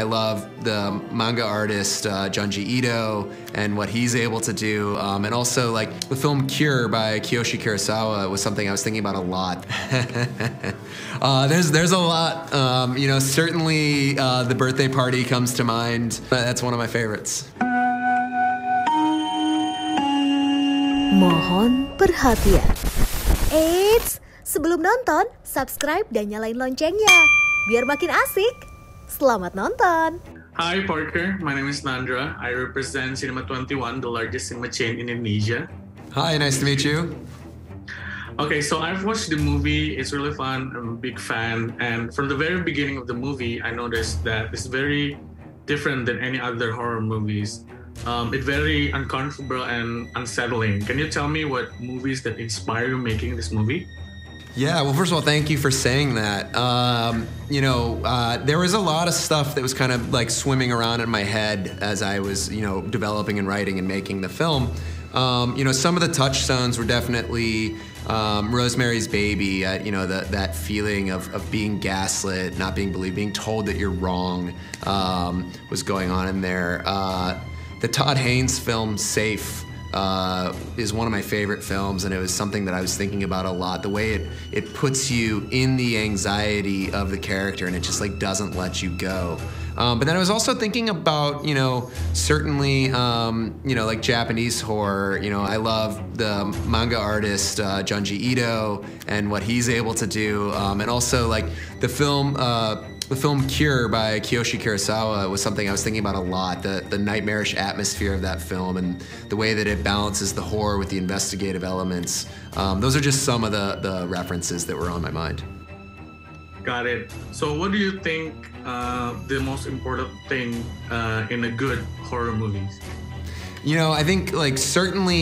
I love the manga artist Junji Ito and what he's able to do, and also like the film Cure by Kiyoshi Kurosawa was something I was thinking about a lot. There's a lot, certainly the birthday party comes to mind. That's one of my favorites. Mohon perhatian. Eits, sebelum nonton, subscribe dan nyalain loncengnya biar makin asik. Selamat nonton! Hi Parker, my name is Nandra. I represent Cinema 21, the largest cinema chain in Indonesia. Hi, nice to meet you. Okay, so I've watched the movie. It's really fun. I'm a big fan. And from the very beginning of the movie, I noticed that it's very different than any other horror movies. It's very uncomfortable and unsettling. Can you tell me what movies that inspire you making this movie? Yeah, well, first of all, thank you for saying that. There was a lot of stuff that was kind of like swimming around in my head as I was, developing and writing and making the film. Some of the touchstones were definitely Rosemary's Baby, that feeling of being gaslit, not being believed, being told that you're wrong was going on in there. The Todd Haynes film, Safe, is one of my favorite films, and it was something that I was thinking about a lot. The way it puts you in the anxiety of the character, and it just like doesn't let you go. But then I was also thinking about, certainly, like Japanese horror. I love the manga artist Junji Ito and what he's able to do, and also like the film Cure by Kiyoshi Kurosawa was something I was thinking about a lot. The nightmarish atmosphere of that film and the way that it balances the horror with the investigative elements. Those are just some of the references that were on my mind. Got it. So what do you think the most important thing in a good horror movies? I think like certainly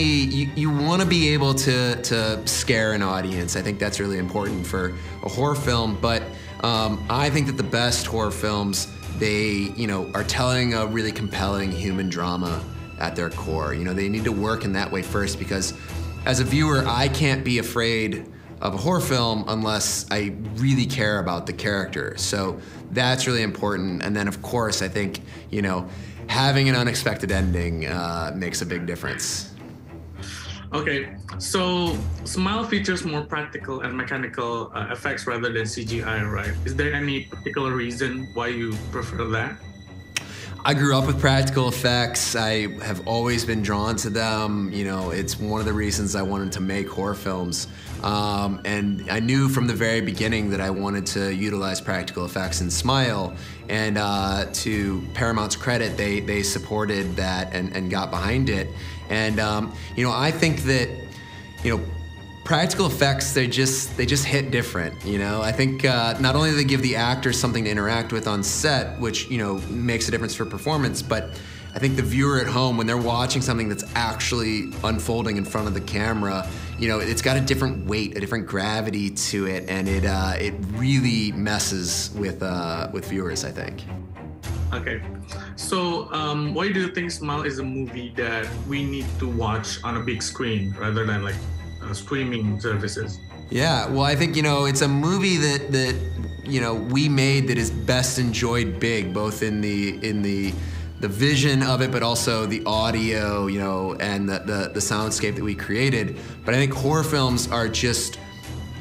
you want to be able to scare an audience. I think that's really important for a horror film, but I think that the best horror films, they, are telling a really compelling human drama at their core. They need to work in that way first, because as a viewer, I can't be afraid of a horror film unless I really care about the character. So that's really important. And then of course, I think, having an unexpected ending makes a big difference. Okay, so Smile features more practical and mechanical effects rather than CGI, right? Is there any particular reason why you prefer that? I grew up with practical effects. I have always been drawn to them. It's one of the reasons I wanted to make horror films. And I knew from the very beginning that I wanted to utilize practical effects in Smile. And to Paramount's credit, they supported that and got behind it. And I think that practical effects, they just hit different. I think not only do they give the actors something to interact with on set, which makes a difference for performance, but I think the viewer at home, when they're watching something that's actually unfolding in front of the camera, it's got a different weight, a different gravity to it, and it really messes with viewers, I think. Okay, so why do you think Smile is a movie that we need to watch on a big screen rather than like streaming services? Yeah, well, I think it's a movie that we made that is best enjoyed big, both in the vision of it, but also the audio, and the soundscape that we created. But I think horror films are just,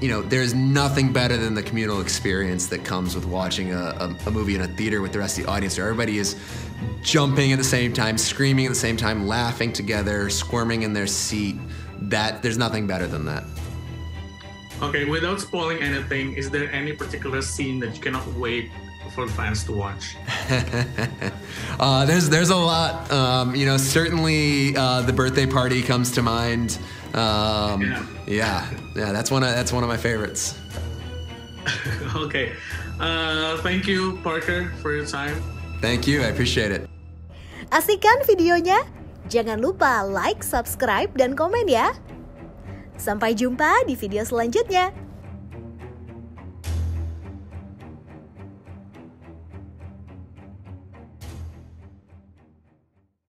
there's nothing better than the communal experience that comes with watching a movie in a theater with the rest of the audience, where everybody is jumping at the same time, screaming at the same time, laughing together, squirming in their seat. There's nothing better than that. Okay, without spoiling anything, is there any particular scene that you cannot wait for fans to watch? There's a lot. Certainly the birthday party comes to mind. Yeah, that's one of my favorites. Okay, thank you, Parker, for your time. Thank you, I appreciate it. Asik kan videonya? Jangan lupa like, subscribe, dan komen ya. Sampai jumpa di video selanjutnya.